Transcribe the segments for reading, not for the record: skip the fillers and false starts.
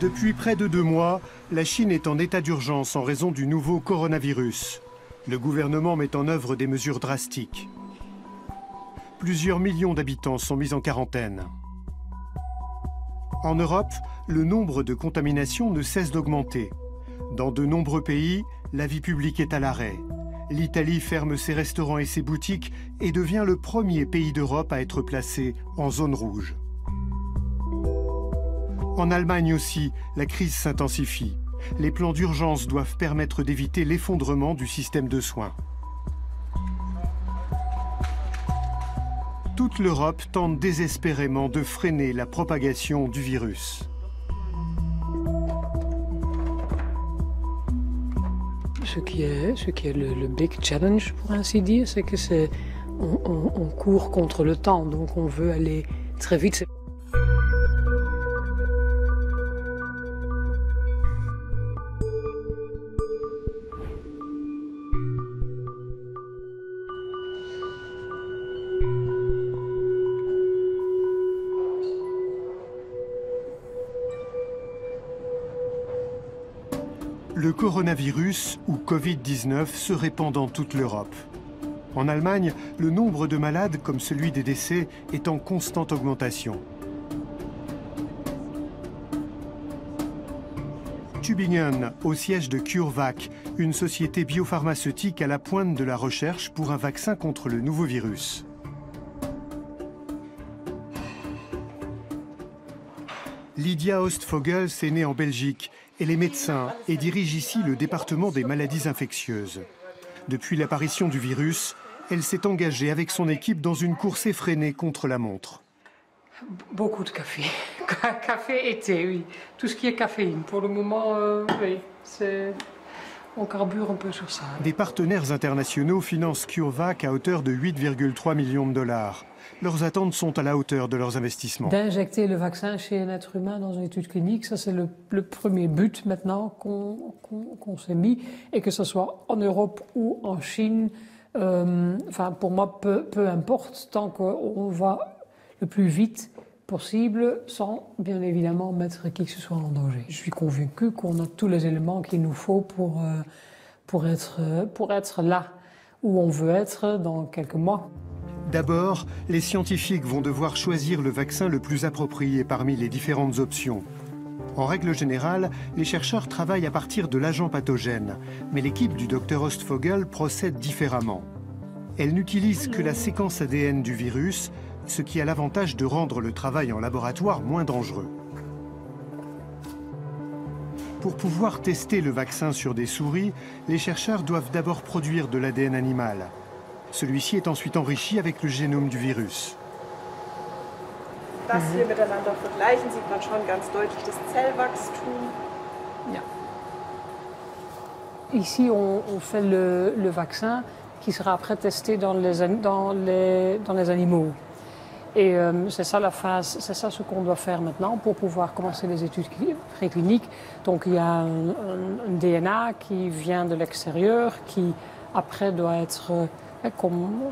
Depuis près de 2 mois, la Chine est en état d'urgence en raison du nouveau coronavirus. Le gouvernement met en œuvre des mesures drastiques. Plusieurs millions d'habitants sont mis en quarantaine. En Europe, le nombre de contaminations ne cesse d'augmenter. Dans de nombreux pays, la vie publique est à l'arrêt. L'Italie ferme ses restaurants et ses boutiques et devient le premier pays d'Europe à être placé en zone rouge. En Allemagne aussi, la crise s'intensifie. Les plans d'urgence doivent permettre d'éviter l'effondrement du système de soins. Toute l'Europe tente désespérément de freiner la propagation du virus. Ce qui est le big challenge, pour ainsi dire, c'est que on court contre le temps, donc on veut aller très vite. Le coronavirus, ou Covid-19, se répand dans toute l'Europe. En Allemagne, le nombre de malades, comme celui des décès, est en constante augmentation. Tübingen, au siège de CureVac, une société biopharmaceutique à la pointe de la recherche pour un vaccin contre le nouveau virus. Lydia Ostfogels est née en Belgique. Elle est médecin et dirige ici le département des maladies infectieuses. Depuis l'apparition du virus, elle s'est engagée avec son équipe dans une course effrénée contre la montre. Beaucoup de café. Café et thé, oui. Tout ce qui est caféine. Pour le moment, oui, on carbure un peu sur ça. Des partenaires internationaux financent CureVac à hauteur de 8,3 millions de dollars. Leurs attentes sont à la hauteur de leurs investissements. D'injecter le vaccin chez un être humain dans une étude clinique, ça c'est le premier but maintenant qu'on s'est mis. Et que ce soit en Europe ou en Chine, enfin pour moi, peu importe, tant qu'on va le plus vite possible, sans bien évidemment mettre qui que ce soit en danger. Je suis convaincu qu'on a tous les éléments qu'il nous faut pour être là où on veut être dans quelques mois. D'abord, les scientifiques vont devoir choisir le vaccin le plus approprié parmi les différentes options. En règle générale, les chercheurs travaillent à partir de l'agent pathogène, mais l'équipe du Dr Ostfogel procède différemment. Elle n'utilise que la séquence ADN du virus, ce qui a l'avantage de rendre le travail en laboratoire moins dangereux. Pour pouvoir tester le vaccin sur des souris, les chercheurs doivent d'abord produire de l'ADN animal. Celui-ci est ensuite enrichi avec le génome du virus. Das hier miteinander vergleichen, sieht man schon ganz deutlich das Zellwachstum. Ja. Ici, on fait le vaccin qui sera après testé dans les animaux. Et c'est ça la phase, c'est ça ce qu'on doit faire maintenant pour pouvoir commencer les études précliniques. Donc il y a un DNA qui vient de l'extérieur, qui après doit être, comme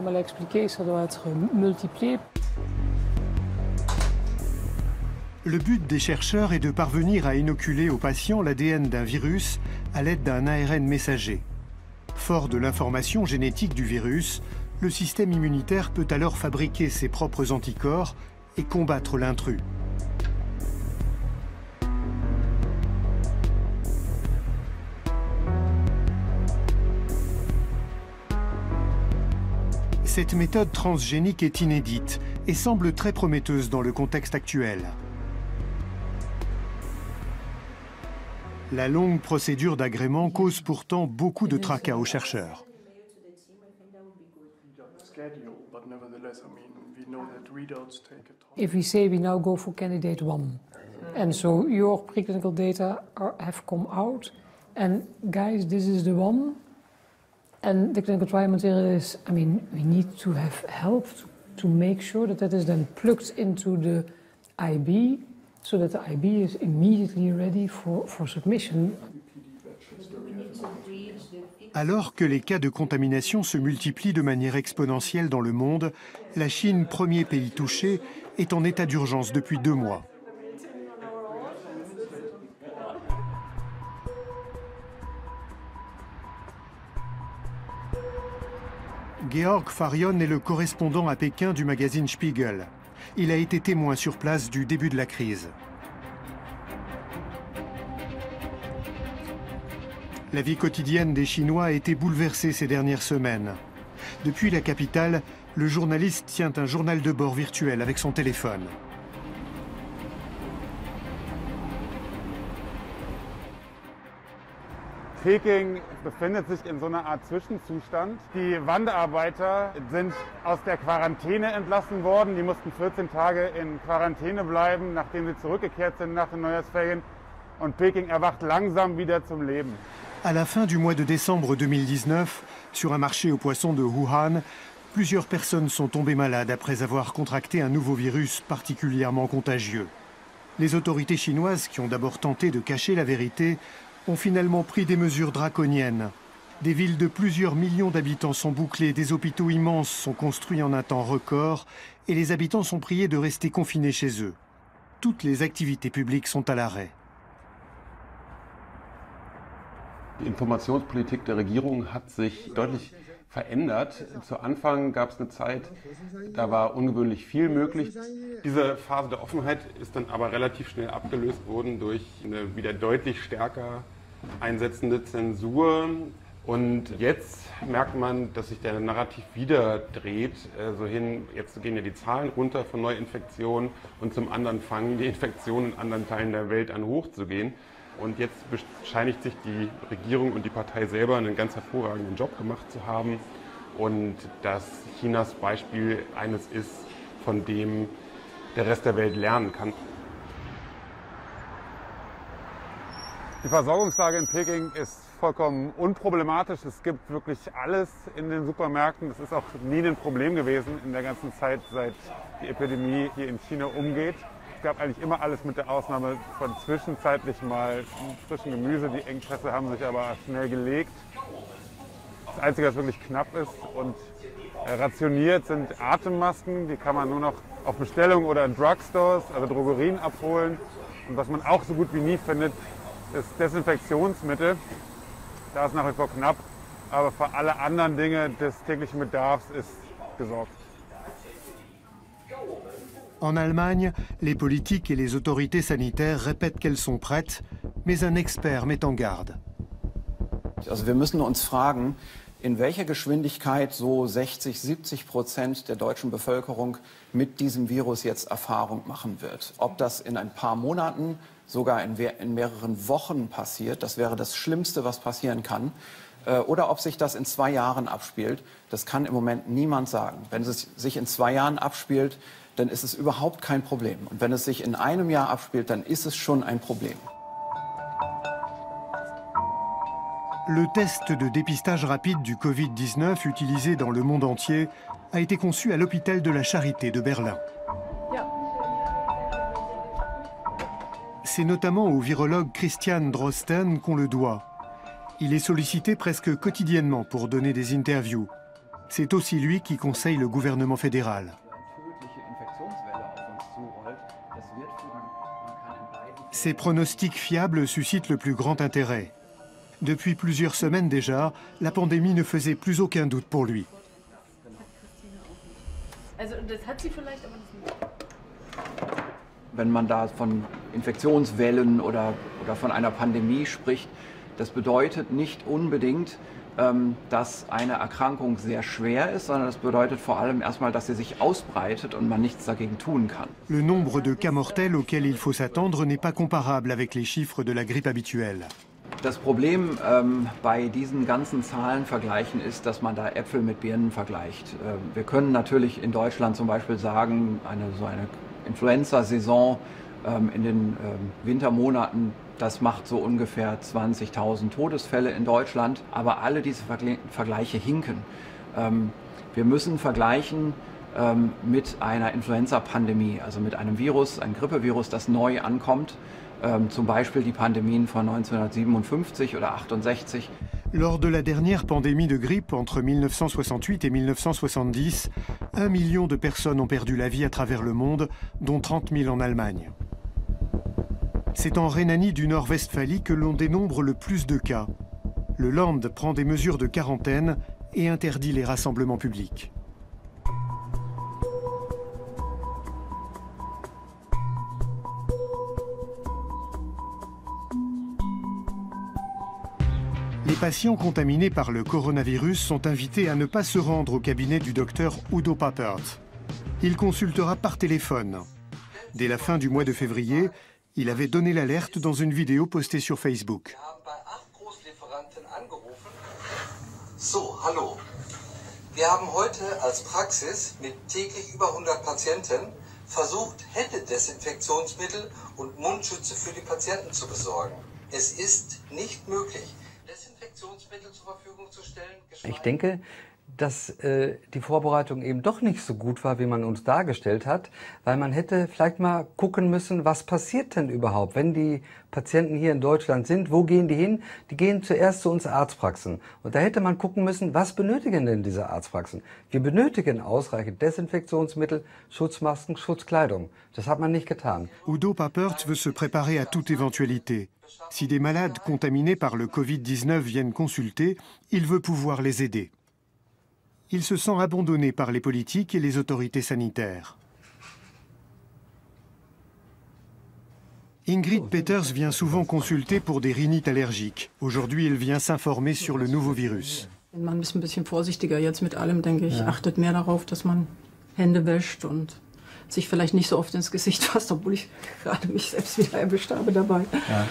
elle a expliqué, ça doit être multiplié. Le but des chercheurs est de parvenir à inoculer aux patients l'ADN d'un virus à l'aide d'un ARN messager. Fort de l'information génétique du virus, le système immunitaire peut alors fabriquer ses propres anticorps et combattre l'intrus. Cette méthode transgénique est inédite et semble très prometteuse dans le contexte actuel. La longue procédure d'agrément cause pourtant beaucoup de tracas aux chercheurs. If we say we now go for candidate 1, and so your preclinical data have come out, and guys, this is the one, and the clinical trial material is, I mean, we need to have help to make sure that that is then plugged into the IB, so that the IB is immediately ready for submission. Alors que les cas de contamination se multiplient de manière exponentielle dans le monde, la Chine, premier pays touché, est en état d'urgence depuis 2 mois. Georg Farion est le correspondant à Pékin du magazine Spiegel. Il a été témoin sur place du début de la crise. La vie quotidienne des Chinois a été bouleversée ces dernières semaines. Depuis la capitale, le journaliste tient un journal de bord virtuel avec son téléphone. Peking befindet sich in so einer Art Zwischenzustand. Die Wanderarbeiter sind aus der Quarantäne entlassen worden. Die mussten 14 Tage in Quarantäne bleiben, nachdem sie zurückgekehrt sind nach den Neujahrsferien. Und Peking erwacht langsam wieder zum Leben. À la fin du mois de décembre 2019, sur un marché aux poissons de Wuhan, plusieurs personnes sont tombées malades après avoir contracté un nouveau virus particulièrement contagieux. Les autorités chinoises, qui ont d'abord tenté de cacher la vérité, ont finalement pris des mesures draconiennes. Des villes de plusieurs millions d'habitants sont bouclées, des hôpitaux immenses sont construits en un temps record et les habitants sont priés de rester confinés chez eux. Toutes les activités publiques sont à l'arrêt. Die Informationspolitik der Regierung hat sich deutlich verändert. Zu Anfang gab es eine Zeit, da war ungewöhnlich viel möglich. Diese Phase der Offenheit ist dann aber relativ schnell abgelöst worden durch eine wieder deutlich stärker einsetzende Zensur. Und jetzt merkt man, dass sich der Narrativ wieder dreht. Jetzt gehen ja die Zahlen runter von Neuinfektionen und zum anderen fangen die Infektionen in anderen Teilen der Welt an hochzugehen. Und jetzt bescheinigt sich die Regierung und die Partei selber einen ganz hervorragenden Job gemacht zu haben und dass Chinas Beispiel eines ist, von dem der Rest der Welt lernen kann. Die Versorgungslage in Peking ist vollkommen unproblematisch. Es gibt wirklich alles in den Supermärkten. Das ist auch nie ein Problem gewesen in der ganzen Zeit, seit die Epidemie hier in China umgeht. Es gab eigentlich immer alles mit der Ausnahme von zwischenzeitlich mal frischen Gemüse. Die Engpässe haben sich aber schnell gelegt. Das Einzige, was wirklich knapp ist und rationiert, sind Atemmasken. Die kann man nur noch auf Bestellung oder in Drugstores, also Drogerien, abholen. Und was man auch so gut wie nie findet, ist Desinfektionsmittel. Da ist nach wie vor knapp, aber für alle anderen Dinge des täglichen Bedarfs ist gesorgt. En Allemagne, les politiques et les autorités sanitaires répètent qu'elles sont prêtes, mais un expert met en garde. Also wir müssen uns fragen, in welcher Geschwindigkeit so 60–70% der deutschen Bevölkerung mit diesem Virus jetzt Erfahrung machen wird. Ob das in ein paar Monaten, sogar in mehreren Wochen passiert, das wäre das Schlimmste, was passieren kann. Oder ob sich das in 2 Jahren abspielt, das kann im Moment niemand sagen. Wenn es sich in 2 Jahren abspielt, dann ist es überhaupt kein Problem. Und wenn es sich in einem Jahr abspielt, dann ist es schon ein Problem. Le test de dépistage rapide du Covid-19 utilisé dans le monde entier a été conçu à l'hôpital de la Charité de Berlin. C'est notamment au virologue Christian Drosten qu'on le doit. Il est sollicité presque quotidiennement pour donner des interviews. C'est aussi lui qui conseille le gouvernement fédéral. Ces pronostics fiables suscitent le plus grand intérêt. Depuis plusieurs semaines déjà, la pandémie ne faisait plus aucun doute pour lui. Wenn man da von Infektionswellen oder von einer Pandemie spricht, das bedeutet nicht unbedingt, dass eine Erkrankung sehr schwer ist, sondern das bedeutet vor allem erstmal, dass sie sich ausbreitet und man nichts dagegen tun kann. Le nombre de cas mortels auxquels il faut s'attendre n'est pas comparable avec les chiffres de la grippe habituelle. Das Problem bei diesen ganzen Zahlenvergleichen ist, dass man da Äpfel mit Birnen vergleicht. Wir können natürlich in Deutschland zum Beispiel sagen, so eine Influenza-Saison in den Wintermonaten, das macht so ungefähr 20.000 Todesfälle in Deutschland. Aber alle diese Vergleiche hinken. Wir müssen vergleichen mit einer Influenza-Pandemie, also mit einem Virus, einem Grippevirus, das neu ankommt. Zum Beispiel die Pandemien von 1957 oder 68. Lors de la dernière pandémie de grippe entre 1968 et 1970, 1 million de personnes ont perdu la vie à travers le monde, dont 30 000 en Allemagne. C'est en Rhénanie du Nord-Westphalie que l'on dénombre le plus de cas. Le Land prend des mesures de quarantaine et interdit les rassemblements publics. Les patients contaminés par le coronavirus sont invités à ne pas se rendre au cabinet du docteur Udo Pappert. Il consultera par téléphone. Dès la fin du mois de février, il avait donné l'alerte dans une vidéo postée sur Facebook. So, hallo. Wir haben heute als Praxis mit täglich über 100 Patienten versucht, Händedesinfektionsmittel und Mundschütze für die Patienten zu besorgen. Es ist nicht möglich, Desinfektionsmittel zur Verfügung zu stellen. Ich denke, dass die Vorbereitung eben doch nicht so gut war, wie man uns dargestellt hat, weil man hätte vielleicht mal gucken müssen, was passiert denn überhaupt, wenn die Patienten hier in Deutschland sind, wo gehen die hin? Die gehen zuerst zu uns Arztpraxen. Und da hätte man gucken müssen, was benötigen denn diese Arztpraxen? Wir benötigen ausreichend Desinfektionsmittel, Schutzmasken, Schutzkleidung. Das hat man nicht getan. Udo Pappert veut se préparer à toute éventualité. Si des malades contaminés par le Covid-19 viennent consulter, il veut pouvoir les aider. Il se sent abandonné par les politiques et les autorités sanitaires. Ingrid Peters vient souvent consulter pour des rhinites allergiques. Aujourd'hui, elle vient s'informer sur le nouveau virus. Man ist ein bisschen vorsichtiger jetzt mit allem, denke ich. Achtet mehr darauf, dass man Hände wäscht und sich vielleicht nicht so oft ins Gesicht fasst, obwohl ich gerade mich selbst wieder erwischt habe dabei. Ja.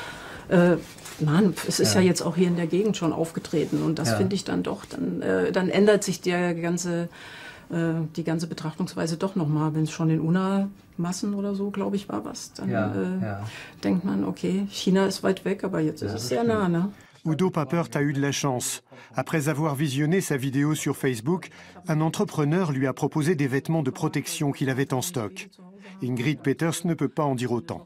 Nein, es ist ja jetzt auch hier in der Gegend schon aufgetreten und das finde ich dann doch, dann ändert sich die ganze Betrachtungsweise doch nochmal. Wenn es schon in Unna-Massen oder so, glaube ich, war was, dann denkt man, okay, China ist weit weg, aber jetzt ist es sehr nah. Ne? Udo Pappert a eu de la chance. Après avoir visionné sa vidéo sur Facebook, un entrepreneur lui a proposé des vêtements de protection qu'il avait en stock. Ingrid Peters ne peut pas en dire autant.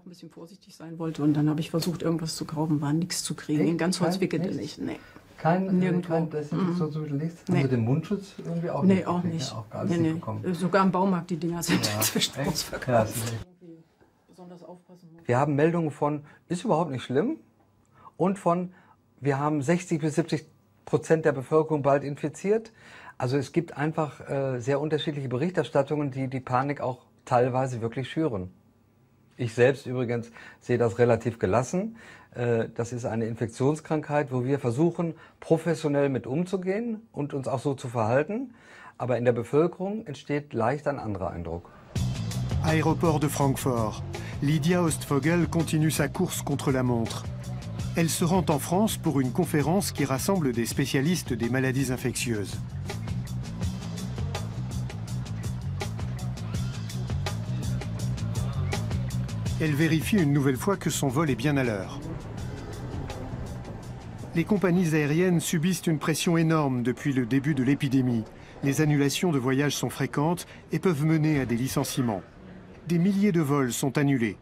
Ein bisschen vorsichtig sein wollte und dann habe ich versucht, irgendwas zu kaufen, war nichts zu kriegen. In ganz Holz wickelte nicht. Nee. Nirgendwo. Desinfektionsmittel nichts? Nee. Den Mundschutz irgendwie auch nicht? Nee, auch nicht. Ja, auch gar nicht bekommen. Sogar im Baumarkt, die Dinger sind inzwischen ausverkauft. Wir haben Meldungen von, ist überhaupt nicht schlimm, und von, wir haben 60-70% der Bevölkerung bald infiziert. Also es gibt einfach sehr unterschiedliche Berichterstattungen, die die Panik auch teilweise wirklich schüren. Ich selbst übrigens sehe das relativ gelassen. Das ist eine Infektionskrankheit, wo wir versuchen, professionell mit umzugehen und uns auch so zu verhalten. Aber in der Bevölkerung entsteht leicht ein anderer Eindruck. Aéroport de Francfort. Lydia Ostvogel continue sa course contre la montre. Elle se rend en France pour une conférence qui rassemble des spécialistes des maladies infectieuses. Elle vérifie une nouvelle fois que son vol est bien à l'heure. Les compagnies aériennes subissent une pression énorme depuis le début de l'épidémie. Les annulations de voyages sont fréquentes et peuvent mener à des licenciements. Des milliers de vols sont annulés.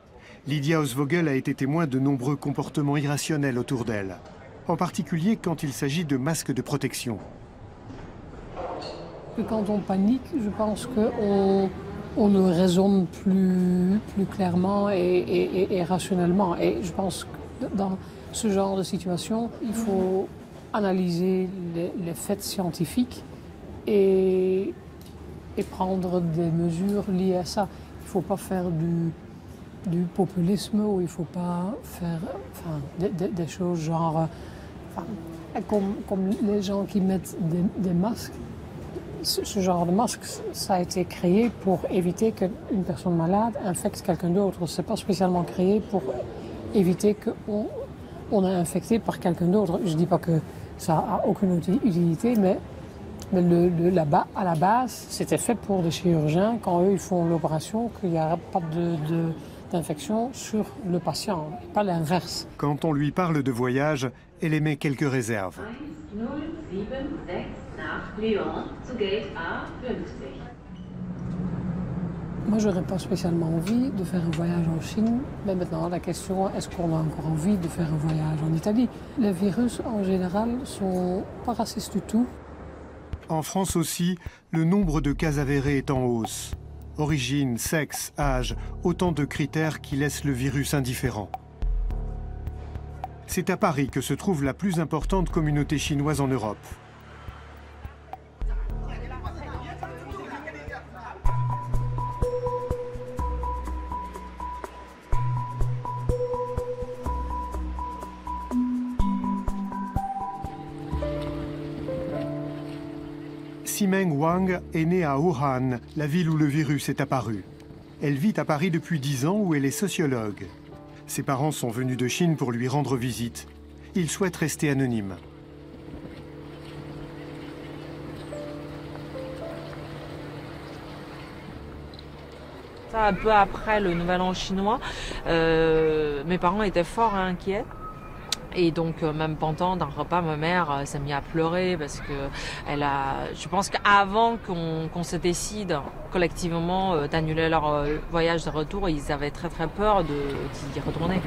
Lydia Ostvogel a été témoin de nombreux comportements irrationnels autour d'elle, en particulier quand il s'agit de masques de protection. Quand on panique, je pense qu'on le raisonne plus clairement et rationnellement. Et je pense que dans ce genre de situation, il faut analyser les faits scientifiques et prendre des mesures liées à ça. Il ne faut pas faire du populisme ou il ne faut pas faire des choses genre comme les gens qui mettent des masques. Ce genre de masque, ça a été créé pour éviter qu'une personne malade infecte quelqu'un d'autre. Ce n'est pas spécialement créé pour éviter qu'on est infecté par quelqu'un d'autre. Je ne dis pas que ça n'a aucune utilité, mais à la base, c'était fait pour des chirurgiens, quand eux ils font l'opération, qu'il n'y a pas d'infection sur le patient, pas l'inverse. Quand on lui parle de voyage, elle émet quelques réserves. 1076 nach Lyon zu Gate A50. Moi, je n'aurais pas spécialement envie de faire un voyage en Chine, mais maintenant la question, est-ce qu'on a encore envie de faire un voyage en Italie? Les virus en général ne sont pas racistes du tout. En France aussi, le nombre de cas avérés est en hausse. Origine, sexe, âge, autant de critères qui laissent le virus indifférent. C'est à Paris que se trouve la plus importante communauté chinoise en Europe. Ximeng Wang est née à Wuhan, la ville où le virus est apparu. Elle vit à Paris depuis 10 ans où elle est sociologue. Ses parents sont venus de Chine pour lui rendre visite. Ils souhaitent rester anonymes. Un peu après le Nouvel An chinois, mes parents étaient fort inquiets. Et donc même pendant un repas, ma mère s'est mise à pleurer parce que je pense qu'avant qu'on se décide collectivement d'annuler leur voyage de retour, ils avaient très très peur d'y retourner.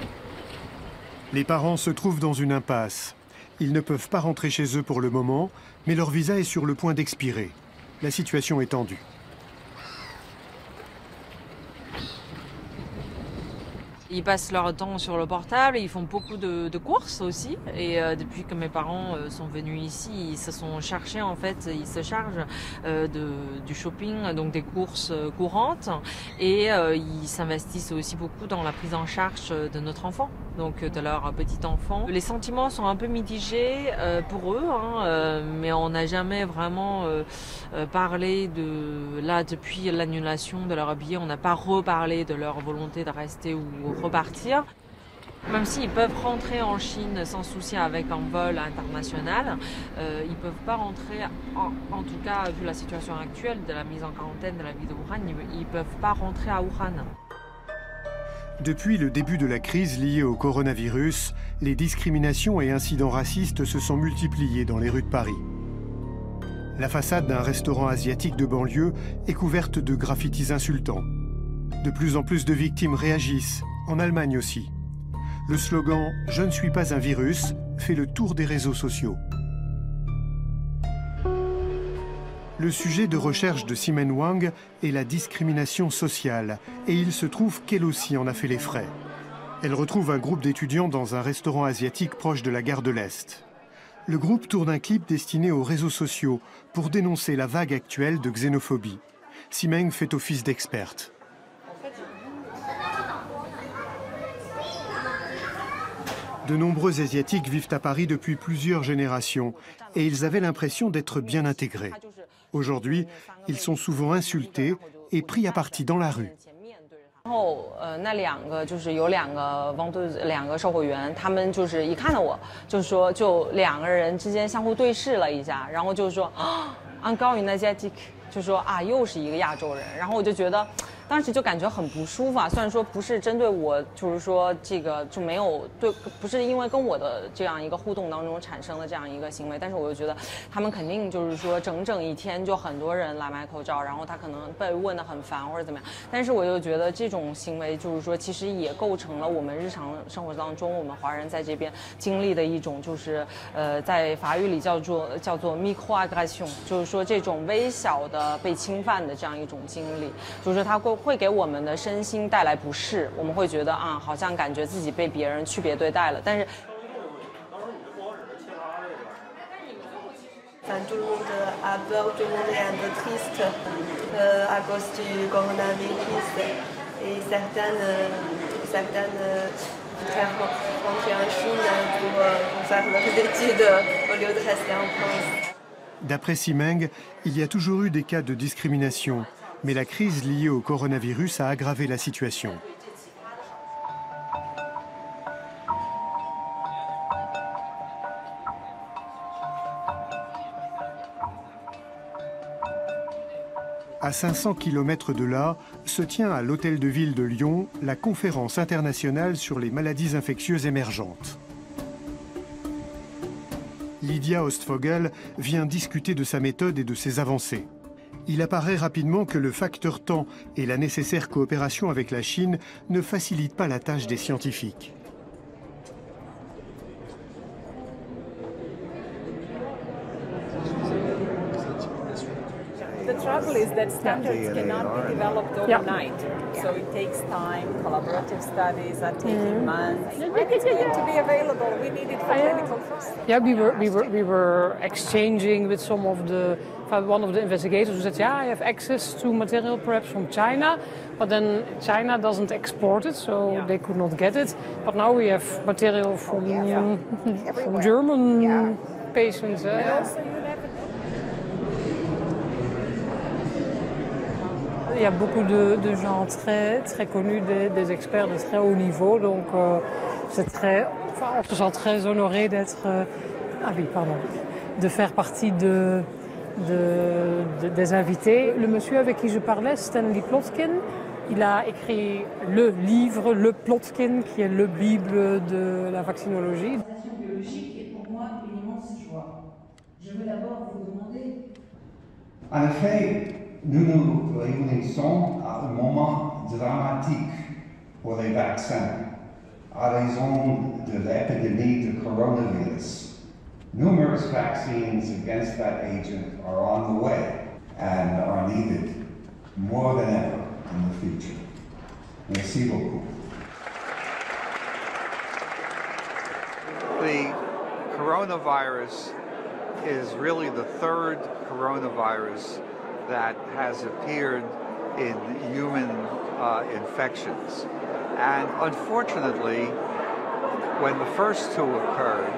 Les parents se trouvent dans une impasse. Ils ne peuvent pas rentrer chez eux pour le moment, mais leur visa est sur le point d'expirer. La situation est tendue. Ils passent leur temps sur le portable, ils font beaucoup de courses aussi. Et depuis que mes parents sont venus ici, ils se sont cherchés en fait, ils se chargent du shopping, donc des courses courantes. Et ils s'investissent aussi beaucoup dans la prise en charge de notre enfant, donc de leur petit enfant. Les sentiments sont un peu mitigés pour eux, mais on n'a jamais vraiment parlé depuis l'annulation de leur billet, on n'a pas reparlé de leur volonté de rester ou repartir. Même s'ils peuvent rentrer en Chine sans souci avec un vol international, ils ne peuvent pas rentrer, en tout cas vu la situation actuelle de la mise en quarantaine de la ville de Wuhan, ils ne peuvent pas rentrer à Wuhan. Depuis le début de la crise liée au coronavirus, les discriminations et incidents racistes se sont multipliés dans les rues de Paris. La façade d'un restaurant asiatique de banlieue est couverte de graffitis insultants. De plus en plus de victimes réagissent, en Allemagne aussi. Le slogan « Je ne suis pas un virus » fait le tour des réseaux sociaux. Le sujet de recherche de Ximeng Wang est la discrimination sociale, et il se trouve qu'elle aussi en a fait les frais. Elle retrouve un groupe d'étudiants dans un restaurant asiatique proche de la gare de l'Est. Le groupe tourne un clip destiné aux réseaux sociaux pour dénoncer la vague actuelle de xénophobie. Ximeng fait office d'experte. De nombreux Asiatiques vivent à Paris depuis plusieurs générations et ils avaient l'impression d'être bien intégrés. Aujourd'hui, ils sont souvent insultés et pris à partie dans la rue. 然后那两个就是有两个两个售货员，他们就是一看到我，就是说就两个人之间相互对视了一下，然后就是说啊 ，Ungoing Asiatic， 就说啊又是一个亚洲人，然后我就觉得。 当时就感觉很不舒服啊，虽然说不是针对我，就是说这个就没有对，不是因为跟我的这样一个互动当中产生的这样一个行为，但是我就觉得他们肯定就是说整整一天就很多人来买口罩，然后他可能被问得很烦或者怎么样，但是我就觉得这种行为就是说其实也构成了我们日常生活当中我们华人在这边经历的一种就是在法语里叫做 microaggression， 就是说这种微小的被侵犯的这样一种经历，就是说它会给我们的身心带来不适，我们会觉得啊，好像感觉自己被别人区别对待了，但是。Enfin, tout le monde a peur, tout le monde est un peu triste à cause du coronavirus et certaines voudraient rentrer en Chine pour faire leurs études au lieu de rester en France. D'après Ximeng, il y a toujours eu des cas de discrimination. Mais la crise liée au coronavirus a aggravé la situation. À 500 km de là, se tient à l'Hôtel de Ville de Lyon la conférence internationale sur les maladies infectieuses émergentes. Lydia Ostfogel vient discuter de sa méthode et de ses avancées. Il apparaît rapidement que le facteur temps et la nécessaire coopération avec la Chine ne facilitent pas la tâche des scientifiques. The trouble is that standards cannot be developed overnight. So it takes time, collaborative studies are taking months. When it's going to be available, we need it for clinical first. Yeah, we were exchanging with some of the one of the investigators who said, yeah, I have access to material perhaps from China, but then China doesn't export it, so they could not get it. But now we have material from German patients. il y a beaucoup de gens très, très connus, des experts de très haut niveau. Donc, c'est très, enfin, on se sent très honoré d'être, de faire partie des invités. Le monsieur avec qui je parlais, Stanley Plotkin, il a écrit le livre, le Plotkin, qui est le Bible de la vaccinologie. La transition biologique est pour moi une immense joie. Je veux d'abord vous demander. En effet, nous nous réunissons à un moment dramatique pour les vaccins, à raison de l'épidémie de coronavirus. Numerous vaccines against that agent are on the way and are needed more than ever in the future. Merci beaucoup. The coronavirus is really the third coronavirus that has appeared in human infections. And unfortunately, when the first two occurred,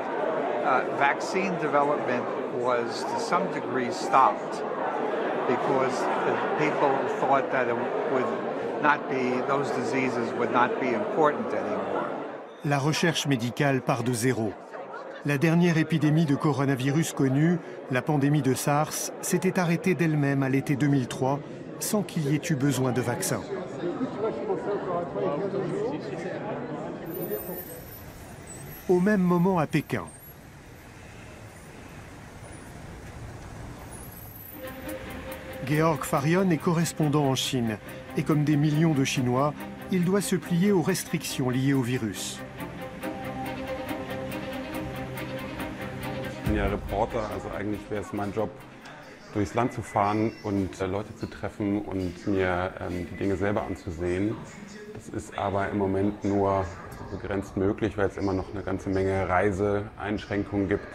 vaccine development was to some degree stopped because people thought that it would not be, those diseases would not be important anymore. La recherche médicale part de zéro. La dernière épidémie de coronavirus connue, la pandémie de SARS, s'était arrêtée d'elle-même à l'été 2003 sans qu'il y ait eu besoin de vaccins. Au même moment à Pékin. Georg Farion est correspondant en Chine et comme des millions de Chinois, il doit se plier aux restrictions liées au virus. Ich bin ja Reporter, also eigentlich wäre es mein Job, durchs Land zu fahren und Leute zu treffen und mir die Dinge selber anzusehen. Das ist aber im Moment nur begrenzt möglich, weil es immer noch eine ganze Menge Reiseeinschränkungen gibt.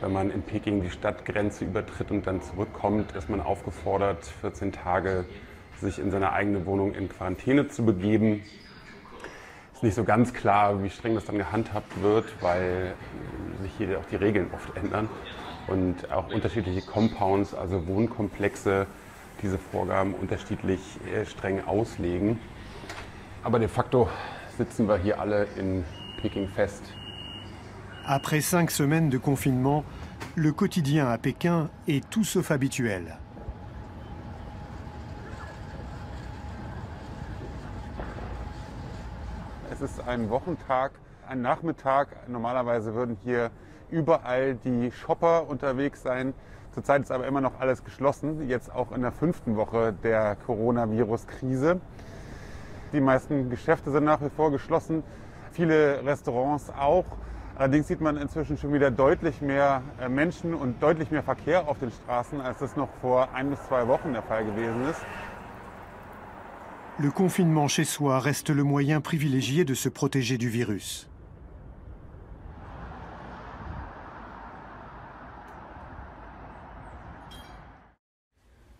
Wenn man in Peking die Stadtgrenze übertritt und dann zurückkommt, ist man aufgefordert, 14 Tage sich in seine eigene Wohnung in Quarantäne zu begeben. Es ist nicht so ganz klar, wie streng das dann gehandhabt wird, weil sich hier auch die Regeln oft ändern und auch unterschiedliche Compounds, also Wohnkomplexe, diese Vorgaben unterschiedlich streng auslegen. Aber de facto sitzen wir hier alle in Peking fest. Après 5 semaines de confinement, le quotidien à Pékin est tout sauf habituel. Es ist ein Wochentag, ein Nachmittag. Normalerweise würden hier überall die Shopper unterwegs sein. Zurzeit ist aber immer noch alles geschlossen, jetzt auch in der 5. Woche der Coronavirus-Krise. Die meisten Geschäfte sind nach wie vor geschlossen, viele Restaurants auch. Allerdings sieht man inzwischen schon wieder deutlich mehr Menschen und deutlich mehr Verkehr auf den Straßen, als das noch vor 1 bis 2 Wochen der Fall gewesen ist. Le confinement chez soi reste le moyen privilégié de se protéger du virus.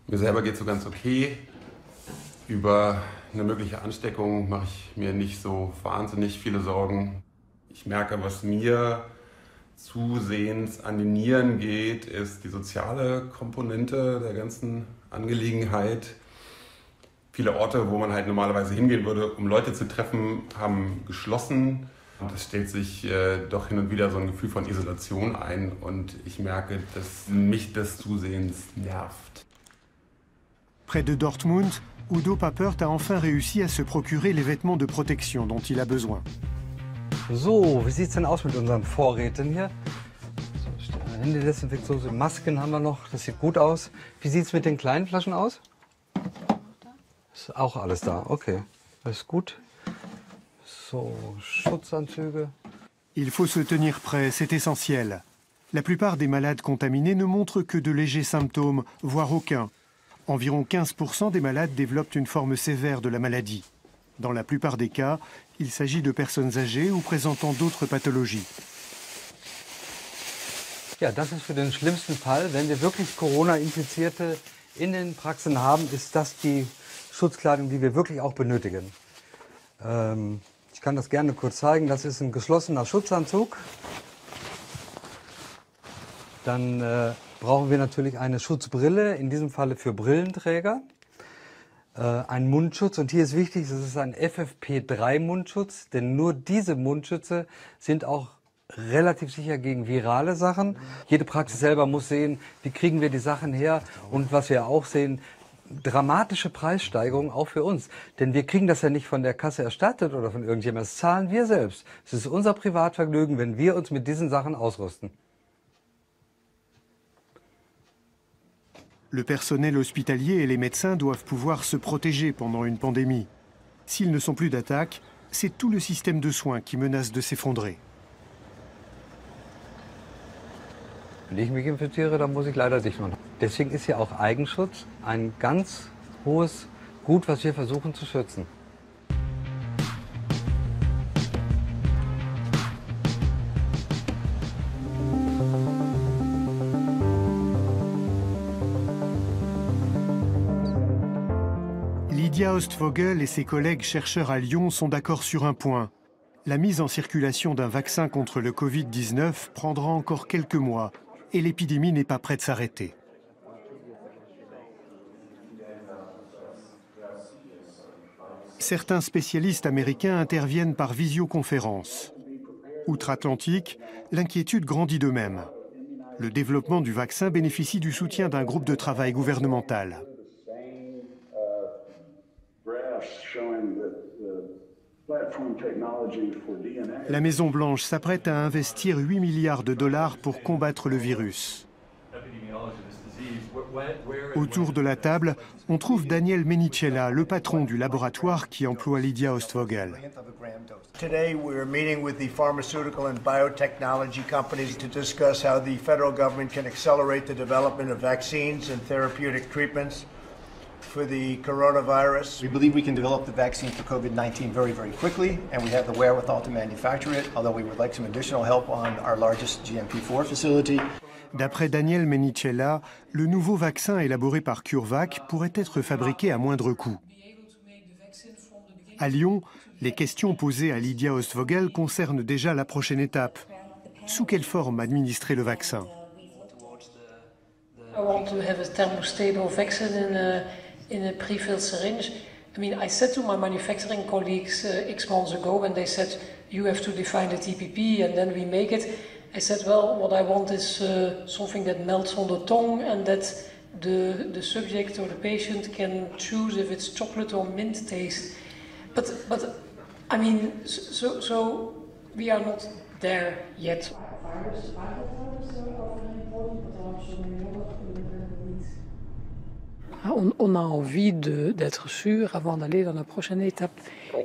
Mir selber geht es so ganz okay. Über eine mögliche Ansteckung mache ich mir nicht so wahnsinnig viele Sorgen. Ich merke, was mir zusehends an die Nieren geht, ist die soziale Komponente der ganzen Angelegenheit. Viele Orte, wo man halt normalerweise hingehen würde, um Leute zu treffen, haben geschlossen. Und es stellt sich doch hin und wieder so ein Gefühl von Isolation ein. Und ich merke, dass mich das zusehends nervt. Près de Dortmund, Udo Pappert a enfin réussi à se procurer les vêtements de protection dont il a besoin. So, wie sieht es denn aus mit unseren Vorräten hier? So, Händedesinfektion, Masken haben wir noch, das sieht gut aus. Wie sieht es mit den kleinen Flaschen aus? Ist auch alles da, okay. Alles gut. So, Schutzanzüge. Il faut se tenir prêt, c'est essentiel. La plupart des malades contaminés ne montrent que de légers symptômes, voire aucun. Environ 15% des malades développent une forme sévère de la maladie. Dans la plupart des cas, il s'agit de personnes âgées ou présentant d'autres pathologies. Ja, das ist für den schlimmsten Fall. Wenn wir wirklich Corona-Infizierte in den Praxen haben, ist das die Schutzkleidung, die wir wirklich auch benötigen. Ich kann das gerne kurz zeigen. Das ist ein geschlossener Schutzanzug. Dann brauchen wir natürlich eine Schutzbrille, in diesem Falle für Brillenträger. ein Mundschutz. Und hier ist wichtig, das ist ein FFP3-Mundschutz, denn nur diese Mundschütze sind auch relativ sicher gegen virale Sachen. Jede Praxis selber muss sehen, wie kriegen wir die Sachen her. Und was wir auch sehen, dramatische Preissteigerungen auch für uns. Denn wir kriegen das ja nicht von der Kasse erstattet oder von irgendjemandem. Das zahlen wir selbst. Es ist unser Privatvergnügen, wenn wir uns mit diesen Sachen ausrüsten. Le personnel hospitalier et les médecins doivent pouvoir se protéger pendant une pandémie. S'ils ne sont plus d'attaque, c'est tout le système de soins qui menace de s'effondrer. Wenn ich mich infiziere, dann muss ich leider dicht machen. Deswegen ist ja auch Eigenschutz ein ganz hohes Gut, was wir versuchen zu schützen. Lydia Oostvogel et ses collègues chercheurs à Lyon sont d'accord sur un point. La mise en circulation d'un vaccin contre le Covid-19 prendra encore quelques mois et l'épidémie n'est pas près de s'arrêter. Certains spécialistes américains interviennent par visioconférence. Outre-Atlantique, l'inquiétude grandit de même. Le développement du vaccin bénéficie du soutien d'un groupe de travail gouvernemental. La Maison-Blanche s'apprête à investir 8 milliards de dollars pour combattre le virus. Autour de la table, on trouve Daniel Menicella, le patron du laboratoire qui emploie Lydia Oostvogel. Today we're meeting with the pharmaceutical and biotechnology companies to discuss how the federal government can accelerate the development of vaccines and therapeutic treatments for the coronavirus. We believe we can develop the vaccine for COVID-19 very, very quickly, and we have the wherewithal to manufacture it, although we would like some additional help on our largest GMP4 facility. D'après Daniel Menicella, le nouveau vaccin élaboré par CureVac pourrait être fabriqué à moindre coût. À Lyon, les questions posées à Lydia Oostvogel concernent déjà la prochaine étape. Sous quelle forme administrer le vaccin? I want to have a thermostable vaccine in a pre-filled syringe. I mean, I said to my manufacturing colleagues X months ago when they said, you have to define the TPP and then we make it. I said, well, what I want is something that melts on the tongue and that the subject or the patient can choose if it's chocolate or mint taste. But I mean, so we are not there yet. On a envie d'être sûr avant d'aller dans la prochaine étape.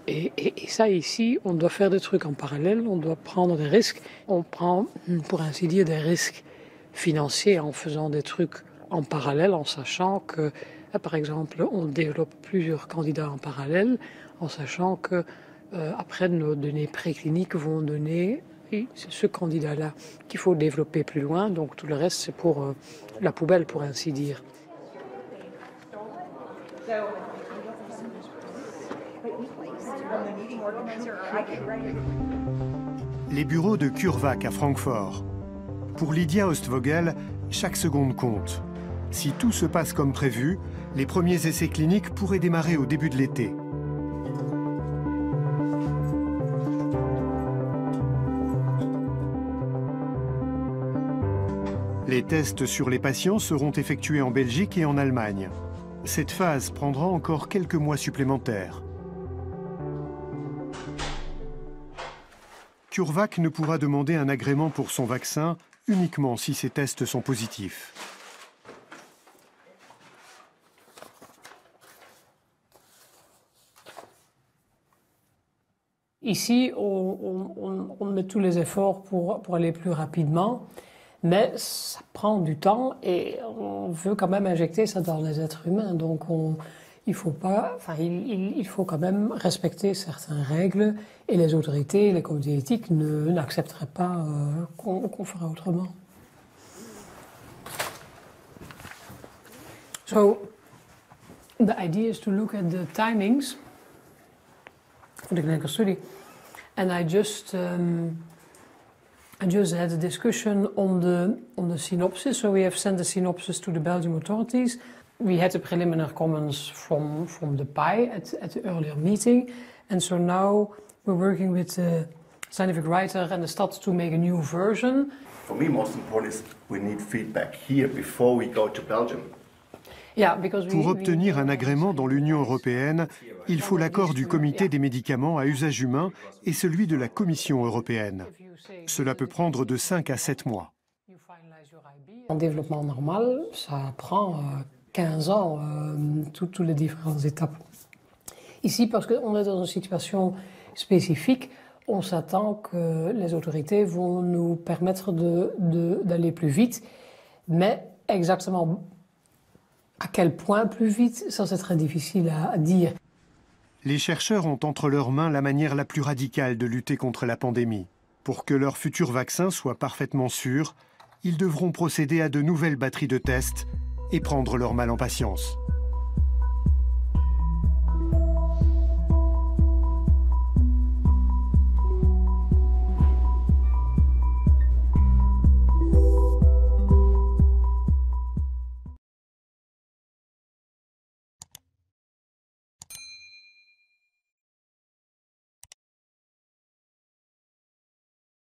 Et ça, ici, on doit faire des trucs en parallèle, on doit prendre des risques. On prend, pour ainsi dire, des risques financiers en faisant des trucs en parallèle, en sachant que, par exemple, on développe plusieurs candidats en parallèle, en sachant que après nos données précliniques vont donner ce candidat-là qu'il faut développer plus loin. Donc tout le reste, c'est pour la poubelle, pour ainsi dire. Les bureaux de CureVac à Francfort. Pour Lydia Oostvogel, chaque seconde compte. Si tout se passe comme prévu, les premiers essais cliniques pourraient démarrer au début de l'été. Les tests sur les patients seront effectués en Belgique et en Allemagne. Cette phase prendra encore quelques mois supplémentaires. CureVac ne pourra demander un agrément pour son vaccin uniquement si ces tests sont positifs. Ici, on met tous les efforts pour aller plus rapidement, mais ça prend du temps et on veut quand même injecter ça dans les êtres humains. Donc il faut quand même respecter certaines règles et les autorités, les comités éthiques n'accepteraient pas qu'on fera autrement. So the idea is to look at the timings for the clinical study, and I just had a discussion on the synopsis. So we have sent the synopsis to the Belgian authorities. we had the preliminary comments from the PI at the earlier meeting, and so now we're working with the scientific writer and the Stad to make a new version. For me, most important is we need feedback here before we go to Belgium. Pour obtenir un agrément dans l'Union européenne, il faut l'accord du Comité des médicaments à usage humain et celui de la Commission européenne. Cela peut prendre de 5 à 7 mois. En développement normal, ça prend 15 ans, toutes les différentes étapes. Ici, parce qu'on est dans une situation spécifique, on s'attend que les autorités vont nous permettre d'aller plus vite, mais exactement à quel point plus vite, ça c'est très difficile à dire. Les chercheurs ont entre leurs mains la manière la plus radicale de lutter contre la pandémie. Pour que leur futur vaccin soit parfaitement sûr, ils devront procéder à de nouvelles batteries de tests et prendre leur mal en patience.